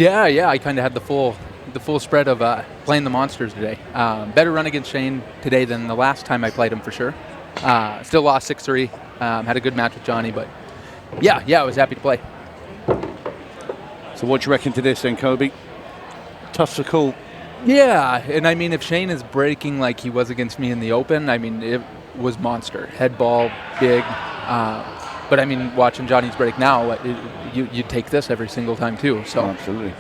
Yeah. I kind of had the full spread of playing the monsters today. Better run against Shane today than the last time I played him for sure. Still lost 6-3. Had a good match with Johnny, but yeah, I was happy to play. So what do you reckon to this then, Kobe? Tough to call. Yeah, and I mean, if Shane is breaking like he was against me in the Open, I mean, it was monster. Head ball, big. But I mean, watching Johnny's break now, you take this every single time too. So Absolutely.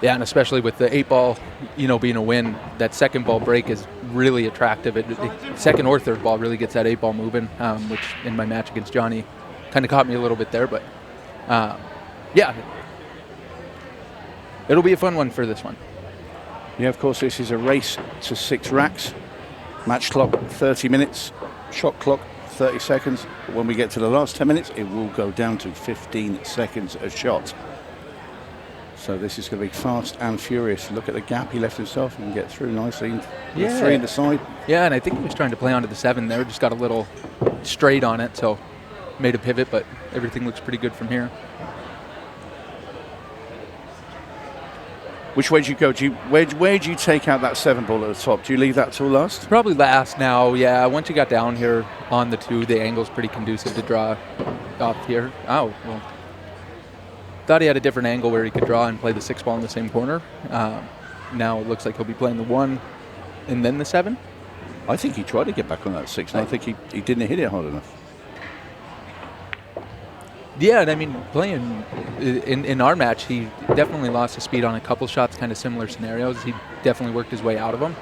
Yeah, and especially with the 8-ball, being a win, that second ball break is really attractive. Second or third ball really gets that 8-ball moving, which in my match against Johnny kind of caught me a little bit there. But yeah, it'll be a fun one for this one. Yeah, of course, this is a race to 6 racks. Match clock 30 minutes, shot clock 30 seconds. But when we get to the last 10 minutes, it will go down to 15 seconds a shot. So this is going to be fast and furious. Look at the gap he left himself and get through nicely. Yeah. 3 in the side. Yeah, and I think he was trying to play onto the 7 there. Just got a little straight on it, so made a pivot, but everything looks pretty good from here. Which way do you go? Where do you take out that 7 ball at the top? Do you leave that till last? Probably last now, yeah. Once you got down here on the 2, the angle's pretty conducive to draw off here. Oh, well. Thought he had a different angle where he could draw and play the 6 ball in the same corner. Now it looks like he'll be playing the 1 and then the 7. I think he tried to get back on that 6, and I think he didn't hit it hard enough. Yeah, and I mean, playing in our match, he definitely lost his speed on a couple shots, kind of similar scenarios. He definitely worked his way out of them.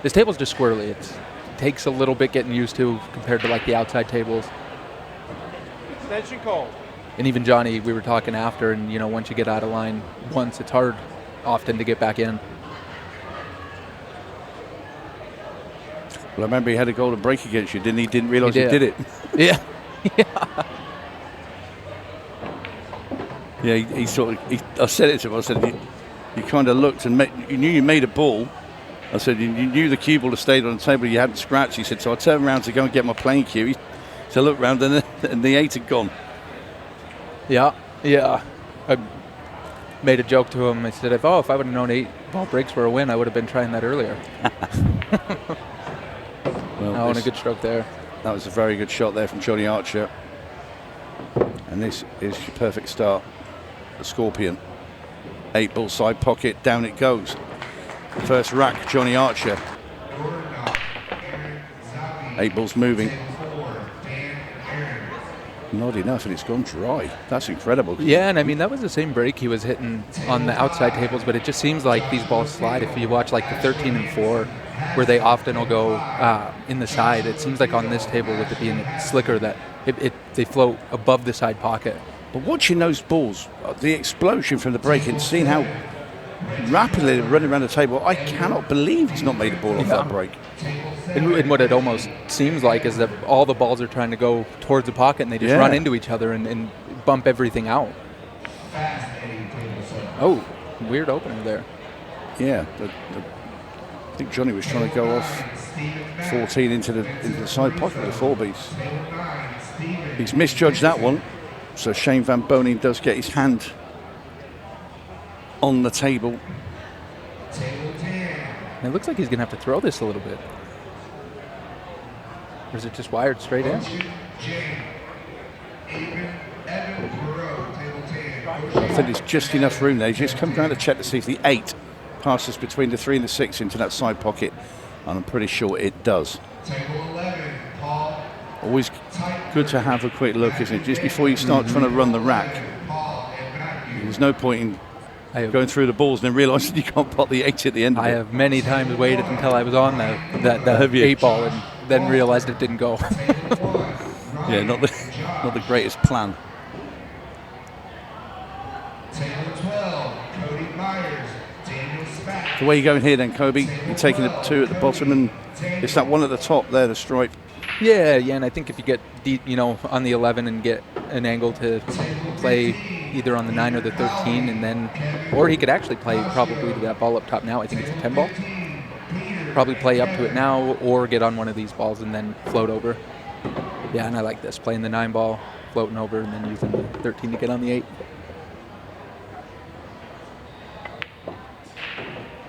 This table's just squirrely. It takes a little bit getting used to compared to like the outside tables. Extension call. And even Johnny, we were talking after, and once you get out of line once, it's hard often to get back in. Well, I remember he had a golden break against you, didn't he? Didn't realize he did it. Yeah. Yeah, he sort of. I said it to him. I said, you kind of looked and you knew you made a ball. I said, you knew the cue ball had stayed on the table. You hadn't scratched. He said, so I turned around to go and get my playing cue. He said, look round, and the 8 had gone. Yeah. I made a joke to him. I said, if I would have known 8-ball breaks were a win, I would have been trying that earlier. Well, and a good stroke there. That was a very good shot there from Johnny Archer. And this is your perfect start. The Scorpion. 8-ball side pocket, down it goes. First rack, Johnny Archer. 8 balls moving. Not enough, and it's gone dry. That's incredible. Yeah, and I mean, that was the same break he was hitting on the outside tables, but it just seems like these balls slide. If you watch like the 13 and 4, where they often will go in the side, it seems like on this table, with it being slicker, that they float above the side pocket. But watching those balls, the explosion from the break and seeing how rapidly they're running around the table, I cannot believe he's not made a ball off that break. And what it almost seems like is that all the balls are trying to go towards the pocket, and they just run into each other and bump everything out. Oh, weird opener there. Yeah, I think Johnny was trying to go off 14 into the side pocket with the 4-beats. He's misjudged that one, so Shane Van Boening does get his hand on the table. And it looks like he's going to have to throw this a little bit. Or is it just wired straight in? I think there's just enough room there. He's just come down to check to see if the 8 passes between the 3 and the 6 into that side pocket, and I'm pretty sure it does. Always good to have a quick look, isn't it? Just before you start trying to run the rack. There's no point in going through the balls and then realising you can't pot the 8 at the end of it. I have many times waited until I was on that 8-ball and then realised it didn't go. Yeah, not the greatest plan. So where are you going here then, Kobe? You're taking the 2 at the bottom, and it's that 1 at the top there, the stripe. Yeah, and I think if you get on the 11 and get an angle to play either on the 9 or the 13, and then, or he could actually play probably to that ball up top now. I think it's a 10 ball. Probably play up to it now, or get on one of these balls and then float over. Yeah, and I like this, playing the 9 ball, floating over and then using the 13 to get on the 8.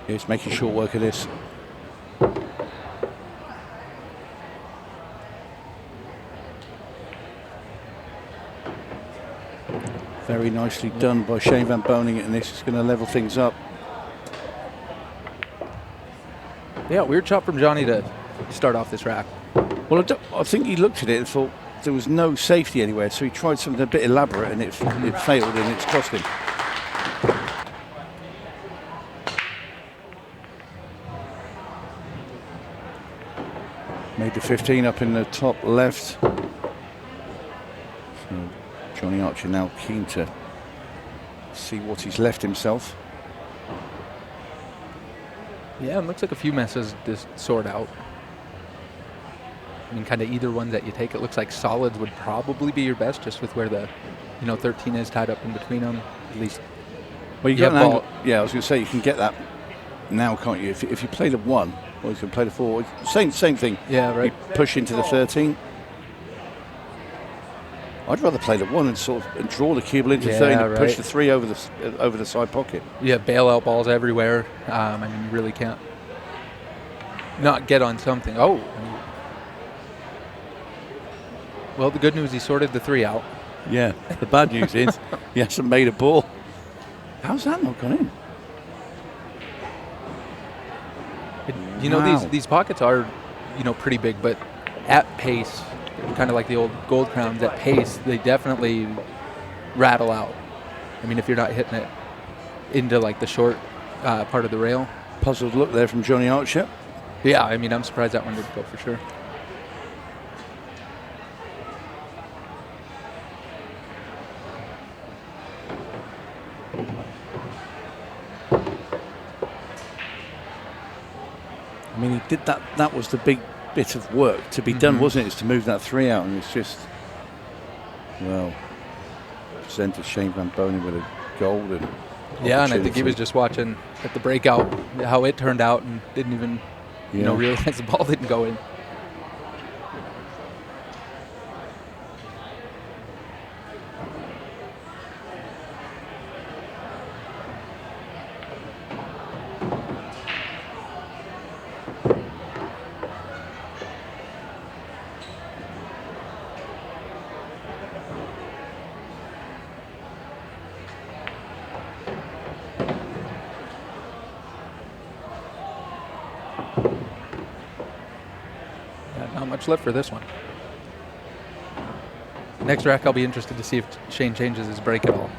He's making short work of this. Very nicely done by Shane Van Boening, and this is going to level things up. Yeah, weird shot from Johnny to start off this rack. Well, I think he looked at it and thought there was no safety anywhere, so he tried something a bit elaborate, and it failed, and it's cost him. Made the 15 up in the top left. So Johnny Archer now keen to see what he's left himself. Yeah, it looks like a few messes to sort out. I mean, kind of either one that you take. It looks like solids would probably be your best, just with where the 13 is tied up in between them, at least. Well, you got an angle. Yeah, I was going to say you can get that now, can't you? If you play the 1, or you can play the 4. Same thing. Yeah, right. You push into the 13. I'd rather play the 1 and and draw the cue ball into 13 and push the 3 over the side pocket. Yeah, bailout balls everywhere. I mean, you really can't not get on something. Oh. Well, the good news, he sorted the 3 out. Yeah, the bad news is he hasn't made a ball. How's that not gone in? Wow. These pockets are, pretty big, but at pace, kind of like the old gold crowns, at pace, they definitely rattle out. I mean, if you're not hitting it into like the short part of the rail. Puzzled look there from Johnny Archer. Yeah, I mean, I'm surprised that one didn't go for sure. I mean, he did that. That was the big bit of work to be done, wasn't it? Is to move that 3 out, and it's just, well, presented Shane Van Boening with a golden. Yeah, and I think he was just watching at the breakout how it turned out, and didn't even, realize the ball didn't go in. Not much left for this one. Next rack, I'll be interested to see if Shane changes his break at all.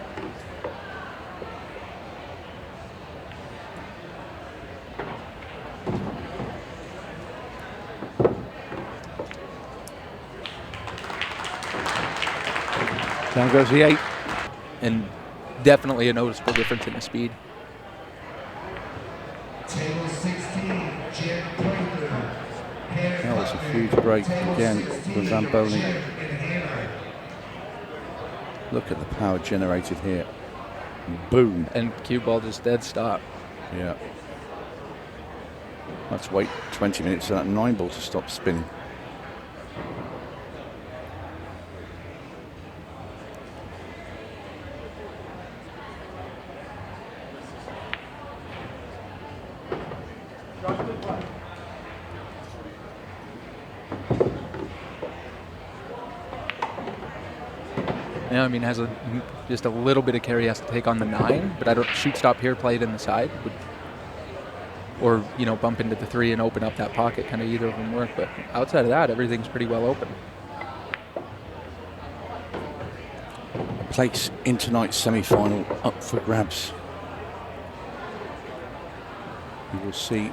Down goes the 8. And definitely a noticeable difference in the speed. Table 16, Jim Pointer. That was a huge break again with Van Boening. Look at the power generated here. Boom. And cue ball just dead stop. Yeah. Let's wait 20 minutes for that 9 ball to stop spinning. Yeah, I mean, has just a little bit of carry has to take on the 9, but I don't shoot stop here, play it in the side, or bump into the 3 and open up that pocket. Kind of either of them work, but outside of that, everything's pretty well open. A place in tonight's semi-final up for grabs. You will see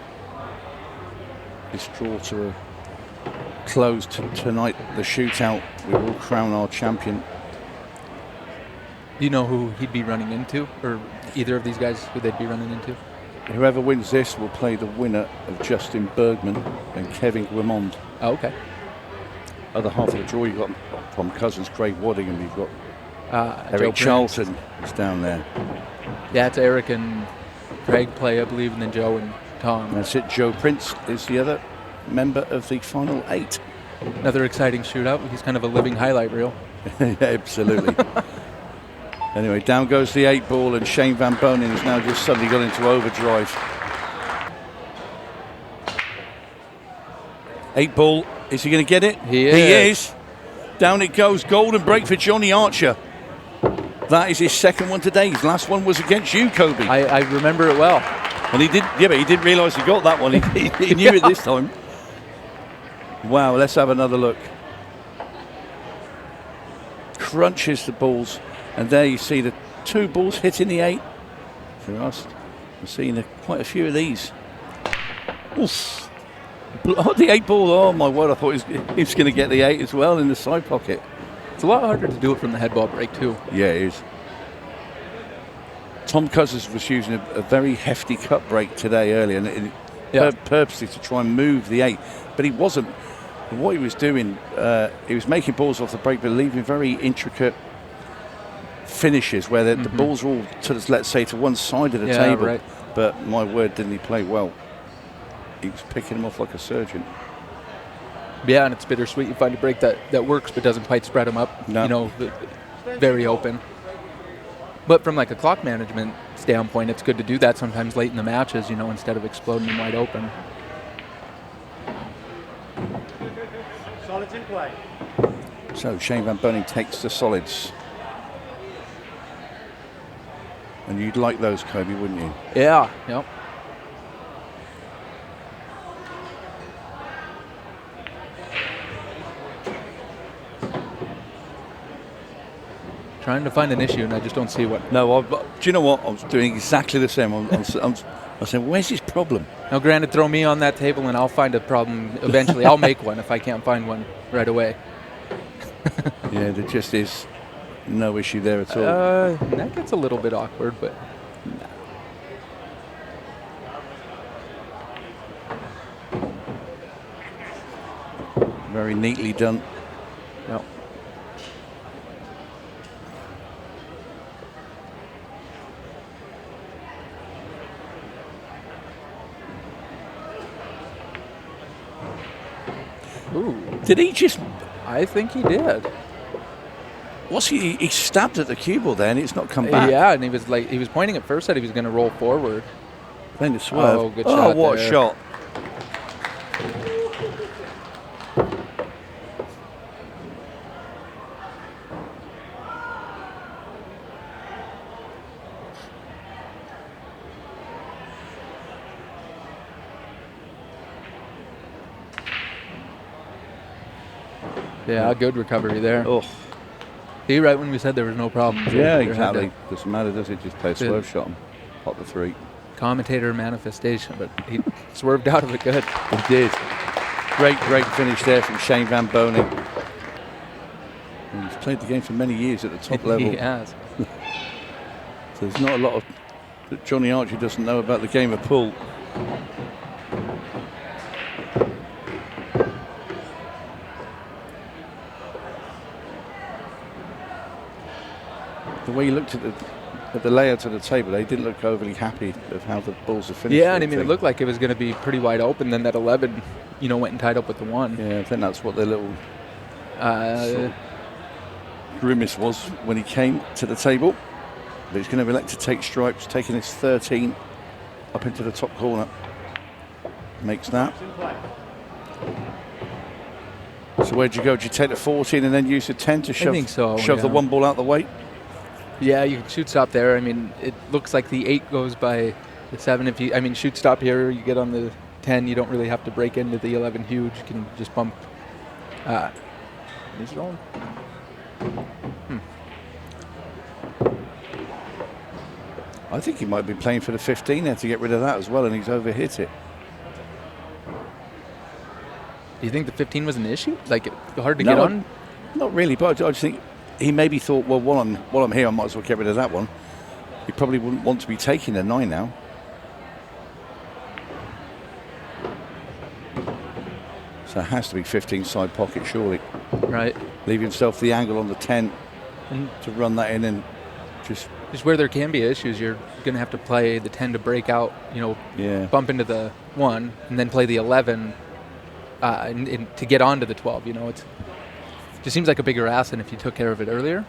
this draw to a close tonight. The shootout. We will crown our champion. Do you know who he'd be running into, or either of these guys who they'd be running into? Whoever wins this will play the winner of Justin Bergman and Kevin Guimond. Oh, okay. Other half of the draw, you've got from Cousins, Craig Wadding, and you've got Eric Charlton is down there. Yeah, it's Eric and Craig play, I believe, and then Joe and Tom. That's it. Joe Prince is the other member of the final 8. Another exciting shootout. He's kind of a living highlight reel. Yeah, absolutely. Anyway, down goes the 8 ball, and Shane Van Boening has now just suddenly got into overdrive. 8 ball, is he going to get it? He is. He is. Down it goes, golden break for Johnny Archer. That is his second one today. His last one was against you, Kobe. I remember it well. And he did, yeah, but he didn't realise he got that one. He knew it this time. Wow, let's have another look. Crunches the balls, and there you see the 2 balls hitting the 8. For us, we're seeing quite a few of these. Oof. Oh, the 8 ball, oh my word, I thought he was going to get the 8 as well in the side pocket. It's a lot harder to do it from the head ball break too. Yeah, it is. Tom Cousins was using a very hefty cut break today earlier, and purposely to try and move the 8, but he wasn't. What he was doing, he was making balls off the break, but leaving very intricate finishes where the balls were all, let's say, to one side of the table. Right. But my word, didn't he play well? He was picking them off like a surgeon. Yeah, and it's bittersweet. You find a break that works but doesn't quite spread them up. No. You know, very open. But from like a clock management standpoint, it's good to do that sometimes late in the matches, you know, instead of exploding them wide open. Solids in play. So Shane Van Boening takes the solids. And you'd like those, Kobe, wouldn't you? Yeah, yep. Trying to find an issue, and I just don't see what. No, do you know what? I was doing exactly the same. I said, where's his problem? Now, granted, throw me on that table, and I'll find a problem eventually. I'll make one if I can't find one right away. Yeah, there just is no issue there at all. That gets a little bit awkward, but. Very neatly done. Yep. Ooh. Did he just... I think he did. What's he stabbed at the cue ball there, and it's not come back. Yeah, and he was pointing at first that he was going to roll forward. Then to swerve. Oh, good shot. What there. a shot. Yeah, good recovery there. Oh. See, right when we said there was no problem. Yeah, exactly. Doesn't matter, does it? Just play a swerve shot and pop the 3. Commentator manifestation, but he swerved out of it good. He did. Great finish there from Shane Van Boening. And he's played the game for many years at the top level. He has. So there's not a lot that Johnny Archer doesn't know about the game of pool. The way he looked at the layout of the table, they didn't look overly happy of how the balls are finished. Yeah, and I mean, it looked like it was going to be pretty wide open. Then that 11, went and tied up with the 1. Yeah, I think that's what their little grimace was when he came to the table. But he's going to elect to take stripes, taking his 13 up into the top corner. Makes that. So where'd you go? Did you take the 14 and then use the 10 to shove, I think so, shove the 1 ball out the way? Yeah, you can shoot stop there. I mean, it looks like the 8 goes by the 7. Shoot stop here, you get on the 10, you don't really have to break into the 11 huge. You can just bump. Is it on? I think he might be playing for the 15 there to get rid of that as well, and he's overhit it. Do you think the 15 was an issue? Like, hard to get on? Not really, but I just think he maybe thought, well, while I'm here, I might as well get rid of that one. He probably wouldn't want to be taking a 9 now. So it has to be 15 side pocket, surely. Right. Leave himself the angle on the 10 to run that in and just where there can be issues, you're going to have to play the 10 to break out, bump into the 1, and then play the 11 to get onto the 12. It's Just seems like a bigger ass than if you took care of it earlier.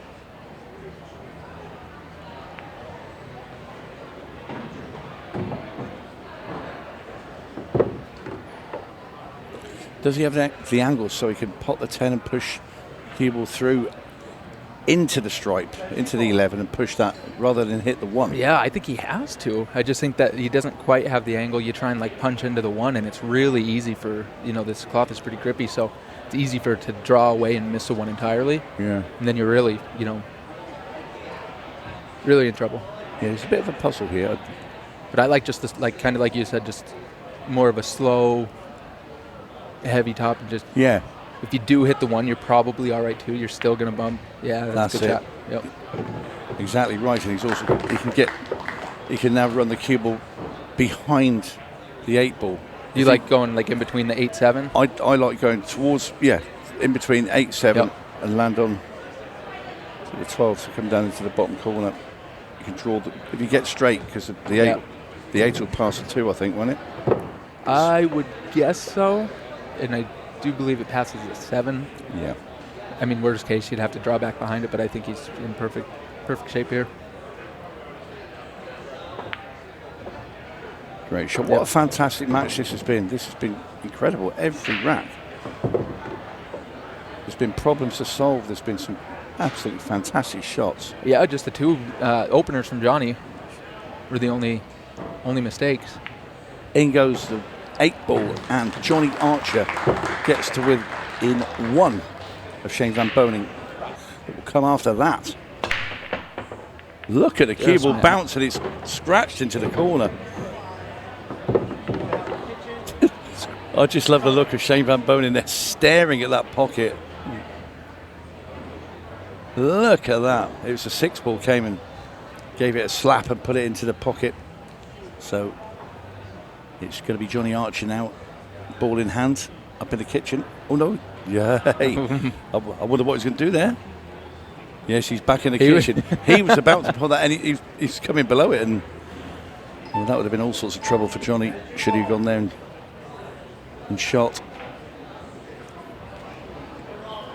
Does he have the angle so he can pot the 10 and push cue ball through into the stripe, into the 11, and push that rather than hit the 1? Yeah, I think he has to. I just think that he doesn't quite have the angle. You try and like punch into the 1, and it's really easy for, this cloth is pretty grippy, so it's easy for it to draw away and miss the 1 entirely. Yeah. And then you're really, really in trouble. Yeah, it's a bit of a puzzle here. But I like just this, like kind of like you said, just more of a slow, heavy top, and just if you do hit the 1, you're probably all right too. You're still gonna bump. Yeah, that's a good shot. Yep. Exactly right, and he can now run the cue ball behind the 8 ball. You like going like in between the 8-7? I like going towards in between 8-7 and land on the 12 to come down into the bottom corner. You can draw if you get straight, because the 8 will pass the 2, I think, won't it? I would guess so, and I do believe it passes the 7. Yeah. I mean, worst case, you'd have to draw back behind it, but I think he's in perfect shape here. Great shot. What a fantastic match this has been. This has been incredible. Every rack. There's been problems to solve. There's been some absolutely fantastic shots. Yeah, just the 2 openers from Johnny were the only mistakes. In goes the 8 ball, and Johnny Archer gets to within 1 of Shane Van Boening. It will come after that. Look at the cue ball bounce, and it's scratched into the corner. I just love the look of Shane Van Boening there, staring at that pocket. Look at that. It was a 6 ball, came and gave it a slap and put it into the pocket. So it's going to be Johnny Archer now, ball in hand, up in the kitchen. Oh no, I wonder what he's going to do there. Yes, he's back in the kitchen. He was about to put that, and he's coming below it, and that would have been all sorts of trouble for Johnny should he have gone there and shot.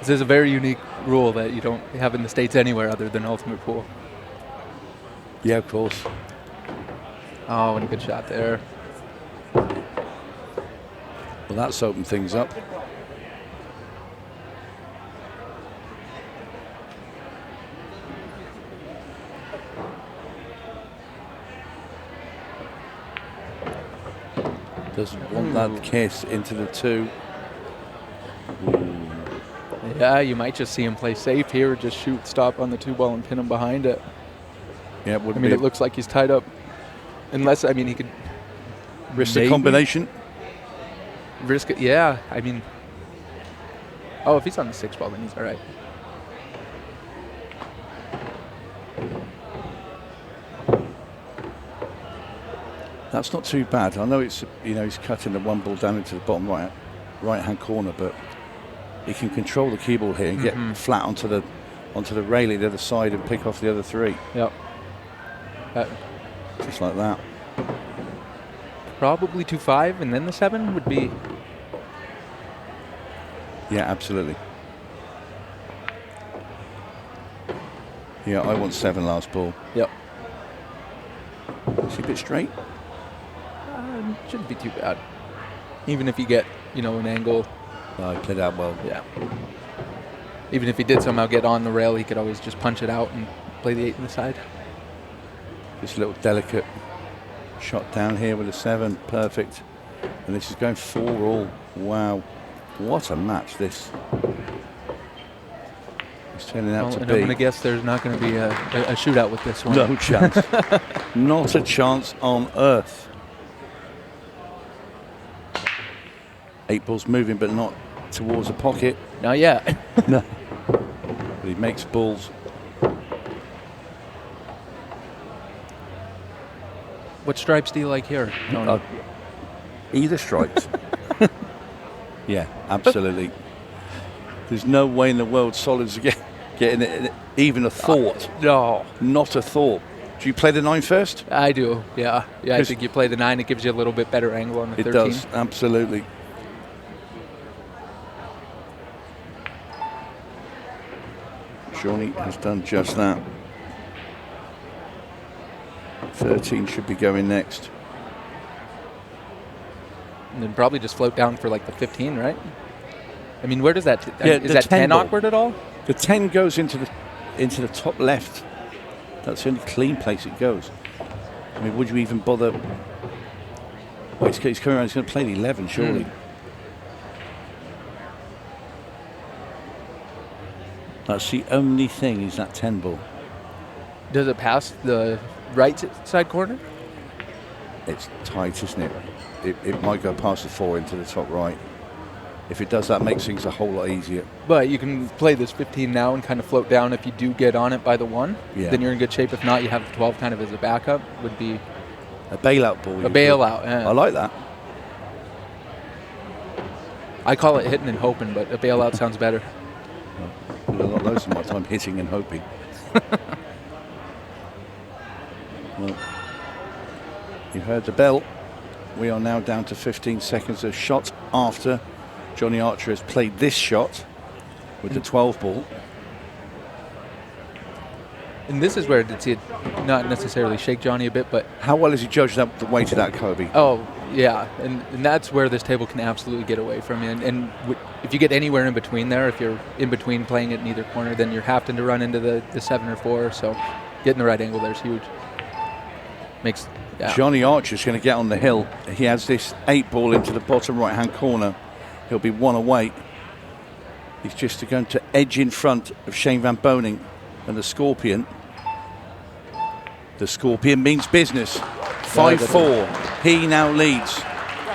This is a very unique rule that you don't have in the States anywhere other than Ultimate Pool. Yeah, of course. Oh, and a good shot there. Well, that's opened things up. Doesn't want that kiss into the 2. Yeah, you might just see him play safe here, or just shoot, stop on the 2 ball and pin him behind it. Yeah, it looks like he's tied up. Unless, he could risk the combination. Risk it, yeah. If he's on the 6 ball, then he's all right. That's not too bad. I know it's he's cutting the 1 ball down into the bottom right hand corner, but he can control the cue ball here and get flat onto the railing the other side and pick off the other 3. Yep. Just like that. Probably 2-5, and then the 7 would be. Yeah, absolutely. Yeah, I want 7 last ball. Yep. Is he a bit straight? Shouldn't be too bad. Even if you get, an angle. No, he played out well. Yeah. Even if he did somehow get on the rail, he could always just punch it out and play the 8 on the side. Just a little delicate shot down here with a 7. Perfect. And this is going 4 all. Wow. What a match this. It's turning out to be. I'm going to guess there's not going to be a shootout with this one. No chance. Not a chance on earth. 8 balls moving, but not towards the pocket. Not yet. No. But he makes balls. What stripes do you like here? Either stripes. Yeah, absolutely. There's no way in the world Solids are getting it, even a thought. No. Not a thought. Do you play the 9 first? I do, yeah. Yeah, I think you play the 9. It gives you a little bit better angle on the 13. It does, absolutely. Johnny has done just that. 13 should be going next. And then probably just float down for like the 15, right? I mean, where does that? Yeah, Is the that 10 10 ball. awkward at all? The 10 goes into the top left. That's the only clean place it goes. I mean, would you even bother? Oh, he's coming around. He's going to play the 11, surely. That's the only thing, is that 10 ball. Does it pass the right side corner? It's tight, isn't it? It might go past the 4 into the top right. If it does, that makes things a whole lot easier. But you can play this 15 now and kind of float down if you do get on it by the 1. Yeah. Then you're in good shape. If not, you have the 12 kind of as a backup. Would be A bailout ball. a bailout. Yeah. I like that. I call it hitting and hoping, but a bailout sounds better. A lot most of my time hitting and hoping. Well, you heard the bell. We are now down to 15 seconds of shot after Johnny Archer has played this shot with the 12 ball. And this is where I did see it not necessarily shake Johnny a bit, but How well has he judged up the weight of that, Kobe? oh, yeah. And that's where this table can absolutely get away from you. And if you get anywhere in between there, if you're in between playing it in either corner, then you're having to run into the 7 or 4. So getting the right angle there is huge. Makes, yeah. Johnny Archer's going to get on the hill. He has this 8 ball into the bottom right-hand corner. He'll be 1 away. He's just going to edge in front of Shane Van Boening and the Scorpion. The Scorpion means business. 5-4. He now leads.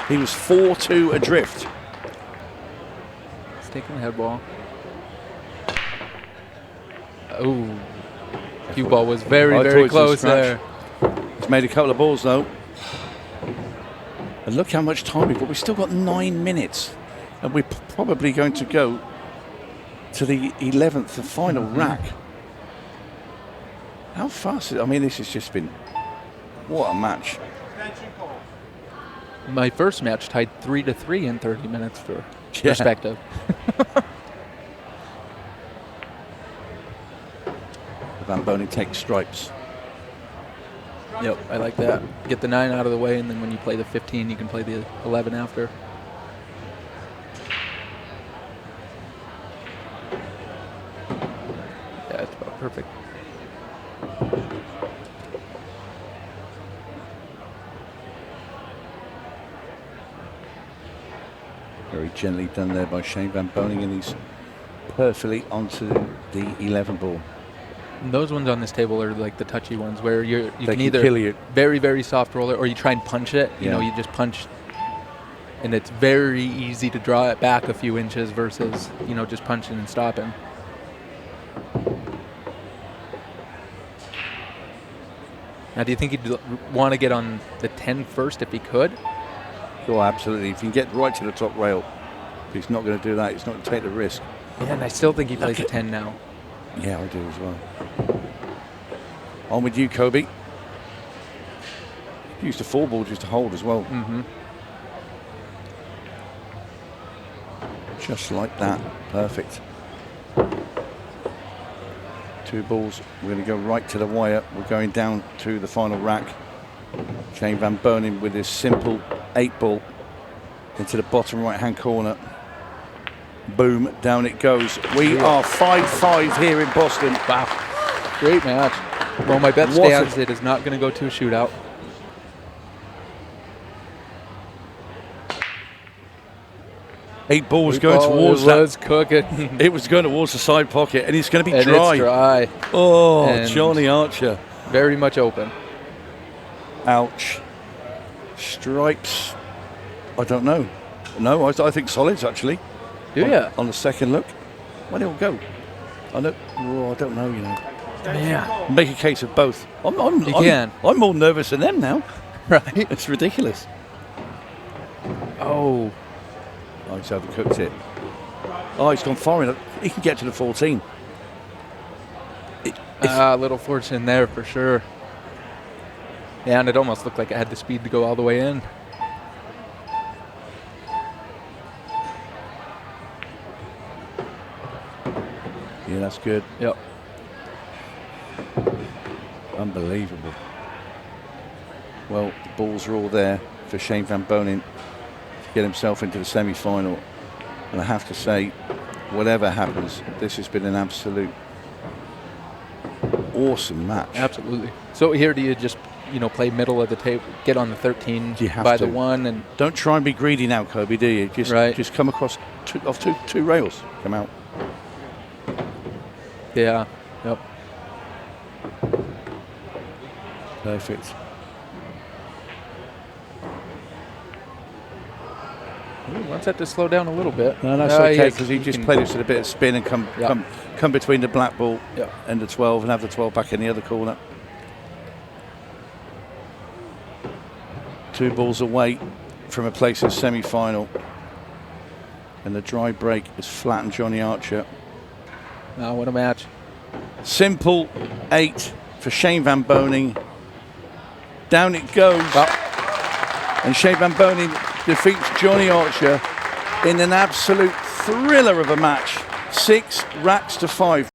He was 4-2 adrift. He's taking the head ball. Oh, cue ball was very, I thought it very was a close scratch. there. He's made a couple of balls though. And look how much time we've got. We've still got 9 minutes. And we're probably going to go to the 11th and final rack. How fast is it? I mean, this has just been, what a match. My first match tied 3-3 in 30 minutes for Yeah. perspective. Van Boening takes stripes. Yep, I like that. Get the 9 out of the way, and then when you play the 15, you can play the 11 after. Yeah, it's about perfect. Very gently done there by Shane Van Boening, and he's perfectly onto the 11 ball. And those ones on this table are like the touchy ones where you They can can either kill you. very, very soft roll it, or you try and punch it. You know, Yeah. you just punch, and it's very easy to draw it back a few inches versus, you know, just punching and stopping. Now, do you think he'd want to get on the 10 first if he could? Oh, absolutely. If you can get right to the top rail, but he's not going to do that. He's not going to take the risk. Yeah, and I still think he plays a 10 now. Yeah, I do as well. On with you, Kobe. Used a 4 ball just to hold as well. Mm-hmm. Just like that. Perfect. 2 balls. We're going to go right to the wire. We're going down to the final rack. Shane Van Boening with his simple 8 ball into the bottom right-hand corner. Boom, down it goes. We are 5-5 here in Boston. Wow. Great match. Well, my bet What stands. It is not going to go to a shootout. Eight balls Eight going ball, towards it that. was cooking. It was going towards the side pocket, and it's going to be And dry. it's dry. Oh, And Johnny Archer. Very much open. Ouch. Stripes. I don't know. No, I think solids actually. Do you? On the second look. When it'll go. I don't know, you know. Yeah. Make a case of both. I'm more nervous than them now. Right. It's ridiculous. Oh. Oh, he's overcooked it. Oh, he's gone far enough. He can get to the 14. A little fortune there for sure. Yeah, and it almost looked like it had the speed to go all the way in. Yeah, that's good. Yep. Unbelievable. Well, the balls are all there for Shane Van Boening to get himself into the semi-final. And I have to say, whatever happens, this has been an absolute awesome match. Absolutely. So here, do you just play middle of the table, get on the 13 You have by to. the 1, and Don't try and be greedy now, Kobe, do you? Just come across two rails. Come out. yeah, yep. Perfect. He wants that to slow down a little bit. No, that's okay, because he just played this with a bit of spin and come between the black ball and the 12 and have the 12 back in the other corner. 2 balls away from a place in semi-final. And the dry break has flattened Johnny Archer. Oh, what a match. Simple 8 for Shane Van Boening. Down it goes. And Shane Van Boening defeats Johnny Archer in an absolute thriller of a match. 6 racks to 5.